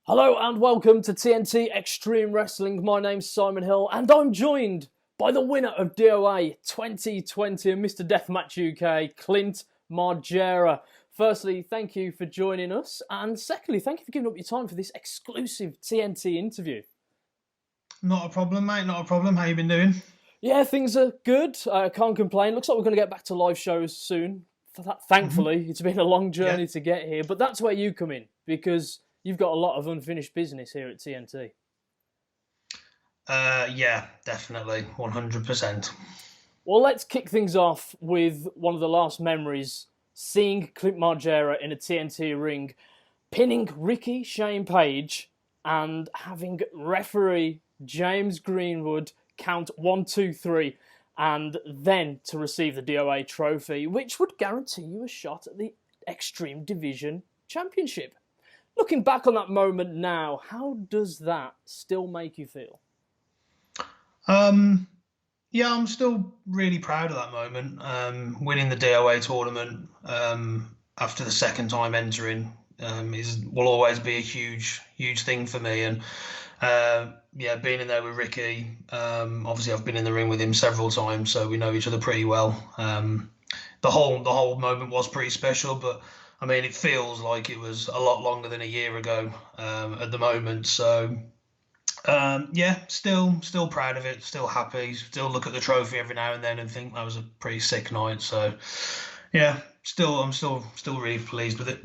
Hello and welcome to TNT Extreme Wrestling. My name's Simon Hill and I'm joined by the winner of DOA 2020 and Mr. Deathmatch UK, Clint Margera. Firstly, thank you for joining us, and secondly, thank you for giving up your time for this exclusive TNT interview. Not a problem, mate, not a problem. How you been doing? Yeah, things are good. I can't complain. Looks like we're going to get back to live shows soon. Thankfully, It's been a long journey to get here, but that's where you come in, because you've got a lot of unfinished business here at TNT. Yeah, definitely, 100%. Well, let's kick things off with one of the last memories, seeing Clint Margera in a TNT ring, pinning Ricky Shane Page and having referee James Greenwood count 1, 2, 3, and then to receive the DOA trophy, which would guarantee you a shot at the Extreme Division Championship. Looking back on that moment now, how does that still make you feel? Yeah, I'm still really proud of that moment. Winning the DOA tournament after the second time entering will always be a huge thing for me. And yeah, being in there with Ricky, obviously I've been in the ring with him several times, so we know each other pretty well. The whole moment was pretty special, but I mean, it feels like it was a lot longer than a year ago at the moment. So yeah, still proud of it, still happy, still look at the trophy every now and then and think that was a pretty sick night. So yeah, I'm still really pleased with it.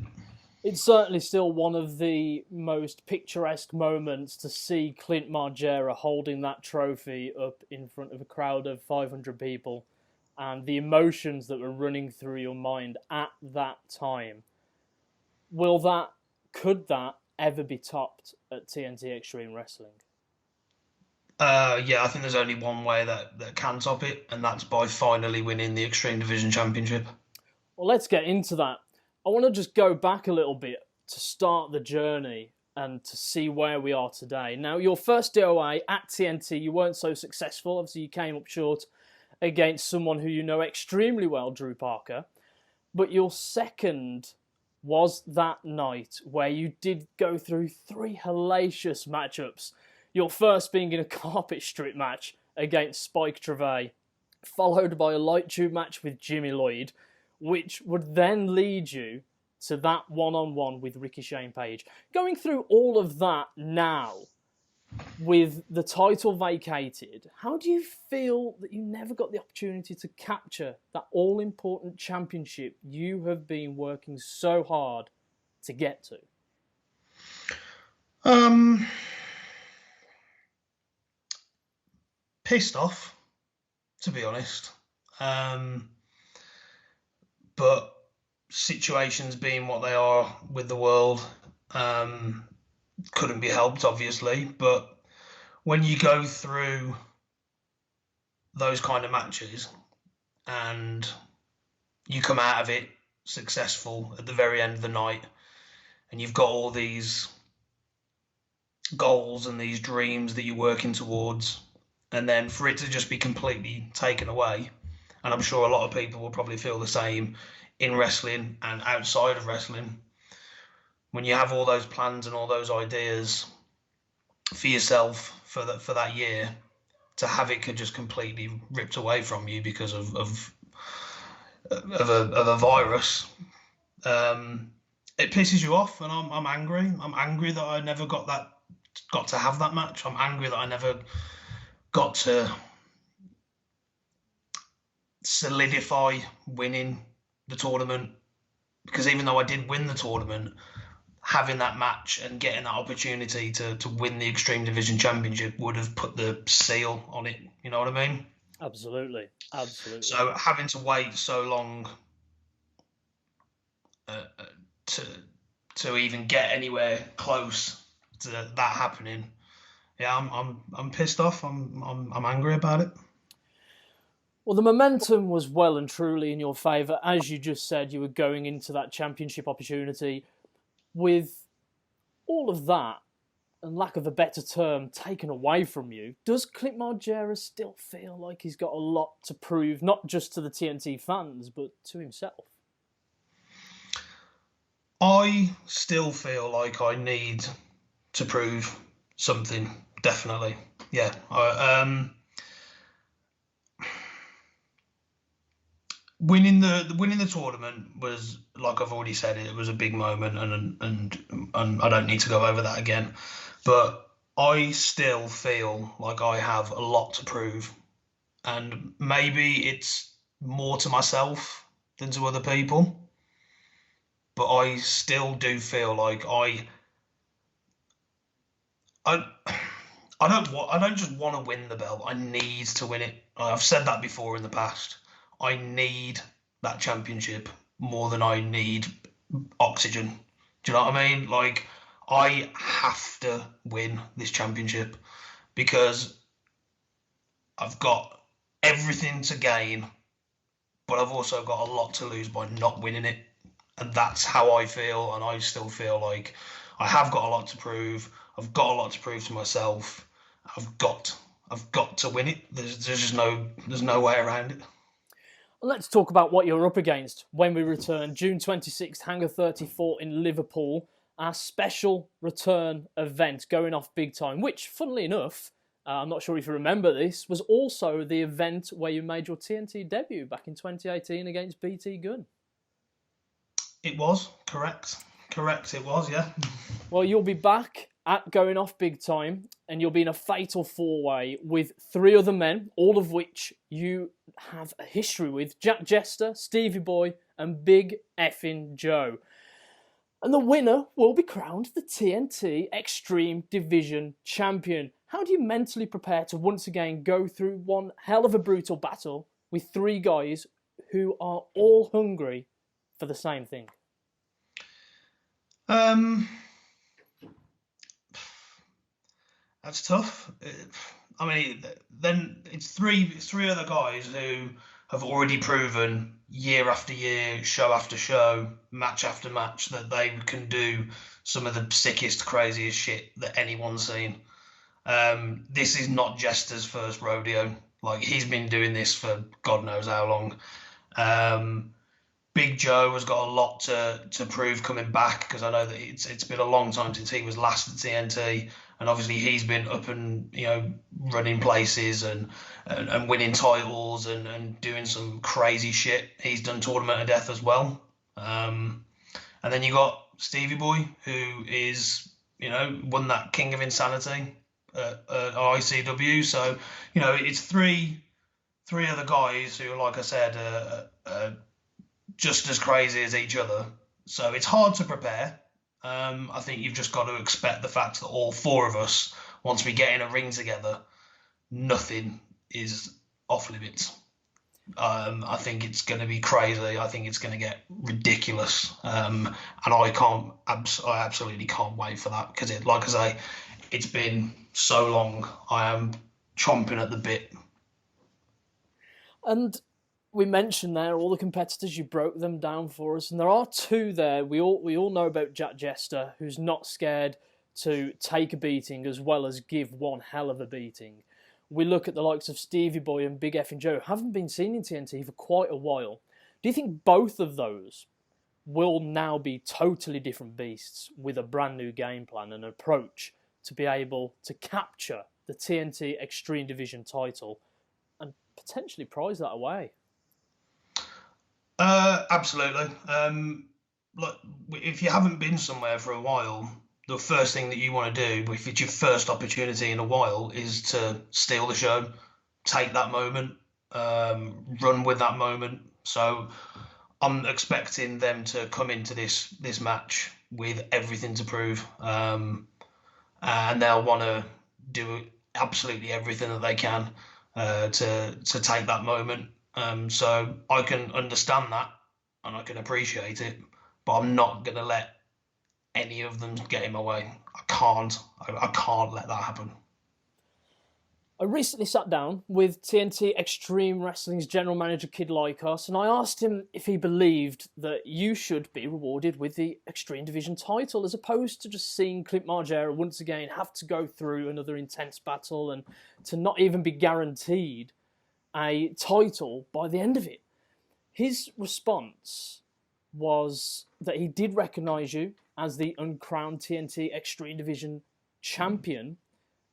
It's certainly still one of the most picturesque moments to see Clint Margera holding that trophy up in front of a crowd of 500 people, and the emotions that were running through your mind at that time. Could that ever be topped at TNT Extreme Wrestling? Yeah, I think there's only one way that can top it, and that's by finally winning the Extreme Division Championship. Well, let's get into that. I want to just go back a little bit to start the journey and to see where we are today. Now, your first DOA at TNT, you weren't so successful. Obviously, you came up short against someone who you know extremely well, Drew Parker. But your second was that night where you did go through 3 hellacious matchups. Your first being in a carpet strip match against Spike Trevay, followed by a light tube match with Jimmy Lloyd, which would then lead you to that one-on-one with Ricky Shane Page. Going through all of that now, with the title vacated, how do you feel that you never got the opportunity to capture that all-important championship you have been working so hard to get to? Pissed off, to be honest. But situations being what they are with the world, couldn't be helped, obviously. But when you go through those kind of matches and you come out of it successful at the very end of the night, and you've got all these goals and these dreams that you're working towards, and then for it to just be completely taken away, and I'm sure a lot of people will probably feel the same in wrestling and outside of wrestling, when you have all those plans and all those ideas for yourself for that year, to have it could just completely ripped away from you because of a virus, it pisses you off, and I'm angry. I'm angry that I never got to have that match. I'm angry that I never got to solidify winning the tournament, because even though I did win the tournament, having that match and getting that opportunity to win the Extreme Division Championship would have put the seal on it. You know what I mean? Absolutely. So having to wait so long to even get anywhere close to that happening, yeah, I'm pissed off. I'm angry about it. Well, the momentum was well and truly in your favour. As you just said, you were going into that championship opportunity with all of that, and lack of a better term, taken away from you. Does Clint Margera still feel like he's got a lot to prove, not just to the TNT fans, but to himself? I still feel like I need to prove something, definitely. Yeah. Winning the tournament was, like I've already said, it was a big moment, and I don't need to go over that again. But I still feel like I have a lot to prove, and maybe it's more to myself than to other people. But I still do feel like I I don't just want to win the belt. I need to win it. I've said that before in the past. I need that championship more than I need oxygen. Do you know what I mean? Like, I have to win this championship because I've got everything to gain, but I've also got a lot to lose by not winning it. And that's how I feel. And I still feel like I have got a lot to prove. I've got a lot to prove to myself. I've got to win it. There's just there's no way around it. Let's talk about what you're up against when we return. June 26th, Hangar 34 in Liverpool. Our special return event going off big time, which, funnily enough, I'm not sure if you remember this, was also the event where you made your TNT debut back in 2018 against BT Gunn. It was, correct. Correct, it was, yeah. Well, you'll be back at Going Off Big Time, and you'll be in a fatal four-way with 3 other men, all of which you have a history with: Jack Jester, Stevie Boy, and Big Effin' Joe. And the winner will be crowned the TNT Extreme Division Champion. How do you mentally prepare to once again go through one hell of a brutal battle with 3 guys who are all hungry for the same thing? That's tough. I mean, then it's three other guys who have already proven year after year, show after show, match after match that they can do some of the sickest, craziest shit that anyone's seen. This is not Jester's first rodeo. Like, he's been doing this for God knows how long. Big Joe has got a lot to prove coming back, because I know that it's been a long time since he was last at TNT, and obviously he's been up and running places and winning titles and doing some crazy shit. He's done Tournament of Death as well, and then you got Stevie Boy, who is won that King of Insanity at ICW. So it's three other guys who, like I said, are just as crazy as each other. So it's hard to prepare. I think you've just got to expect the fact that all 4 of us, once we get in a ring together, nothing is off limits. I think it's going to be crazy. I think it's going to get ridiculous. And I absolutely can't wait for that, because like I say, it's been so long. I am chomping at the bit. And we mentioned there all the competitors. You broke them down for us, and there are 2 there. We all know about Jack Jester, who's not scared to take a beating as well as give one hell of a beating. We look at the likes of Stevie Boy and Big Effin' Joe, haven't been seen in TNT for quite a while. Do you think both of those will now be totally different beasts with a brand new game plan and approach to be able to capture the TNT Extreme Division title and potentially prize that away? Absolutely. Look, if you haven't been somewhere for a while, the first thing that you want to do, if it's your first opportunity in a while, is to steal the show, take that moment, run with that moment. So I'm expecting them to come into this match with everything to prove, and they'll want to do absolutely everything that they can to take that moment. So I can understand that and I can appreciate it, but I'm not going to let any of them get in my way. I can't let that happen. I recently sat down with TNT Extreme Wrestling's general manager, Kid Lykos, and I asked him if he believed that you should be rewarded with the Extreme Division title, as opposed to just seeing Clint Margera once again have to go through another intense battle and to not even be guaranteed a title by the end of it. His response was that he did recognise you as the uncrowned TNT Extreme Division champion,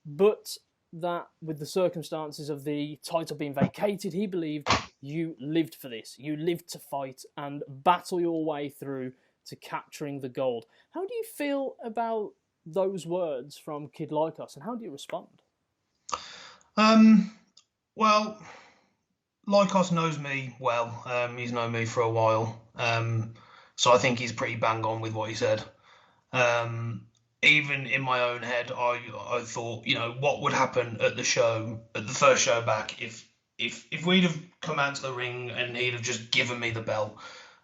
but that with the circumstances of the title being vacated, he believed you lived for this. You lived to fight and battle your way through to capturing the gold. How do you feel about those words from Kid Like Us, and how do you respond? Well, Lycos knows me well. He's known me for a while. So I think he's pretty bang on with what he said. Even in my own head, I thought, what would happen at the first show back, if we'd have come out to the ring and he'd have just given me the belt,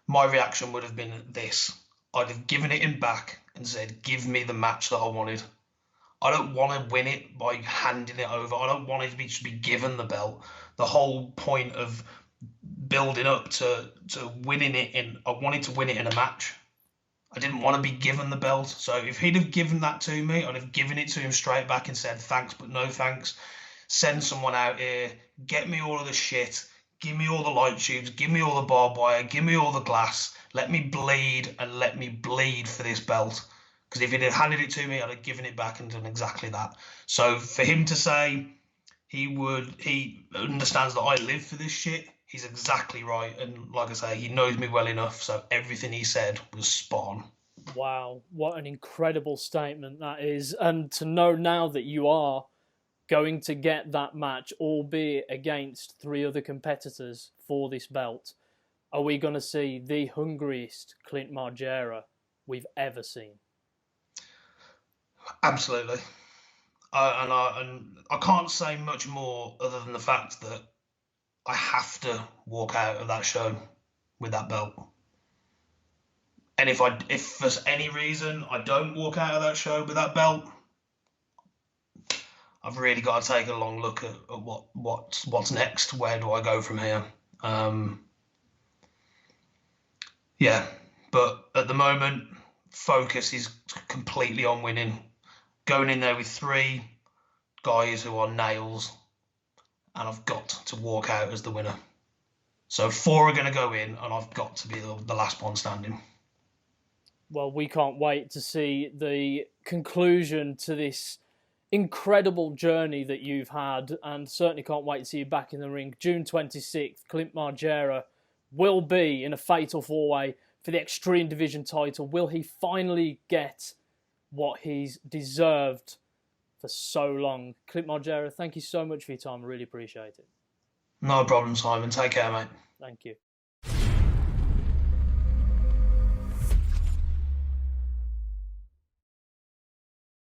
my reaction would have been this. I'd have given it him back and said, give me the match that I wanted. I don't want to win it by handing it over. I don't want it to just be given the belt. The whole point of building up to winning it I wanted to win it in a match. I didn't want to be given the belt. So if he'd have given that to me, I'd have given it to him straight back and said, thanks, but no thanks. Send someone out here, get me all of the shit, give me all the light tubes, give me all the barbed wire, give me all the glass, let me bleed and let me bleed for this belt. Because if he'd have handed it to me, I'd have given it back and done exactly that. So for him to say he understands that I live for this shit, he's exactly right. And like I say, he knows me well enough, so everything he said was spot on. Wow, what an incredible statement that is. And to know now that you are going to get that match, albeit against 3 other competitors for this belt, are we going to see the hungriest Clint Margera we've ever seen? Absolutely. And I can't say much more other than the fact that I have to walk out of that show with that belt. And if for any reason I don't walk out of that show with that belt, I've really got to take a long look at what's next. Where do I go from here? Yeah, but at the moment, focus is completely on winning. Going in there with 3 guys who are nails, and I've got to walk out as the winner. So 4 are going to go in, and I've got to be the last one standing. Well, we can't wait to see the conclusion to this incredible journey that you've had, and certainly can't wait to see you back in the ring. June 26th, Clint Margera will be in a fatal 4-way for the Extreme Division title. Will he finally get what he's deserved for so long? Clint Margera, thank you so much for your time. I really appreciate it. No problem, Simon. Take care, mate. Thank you.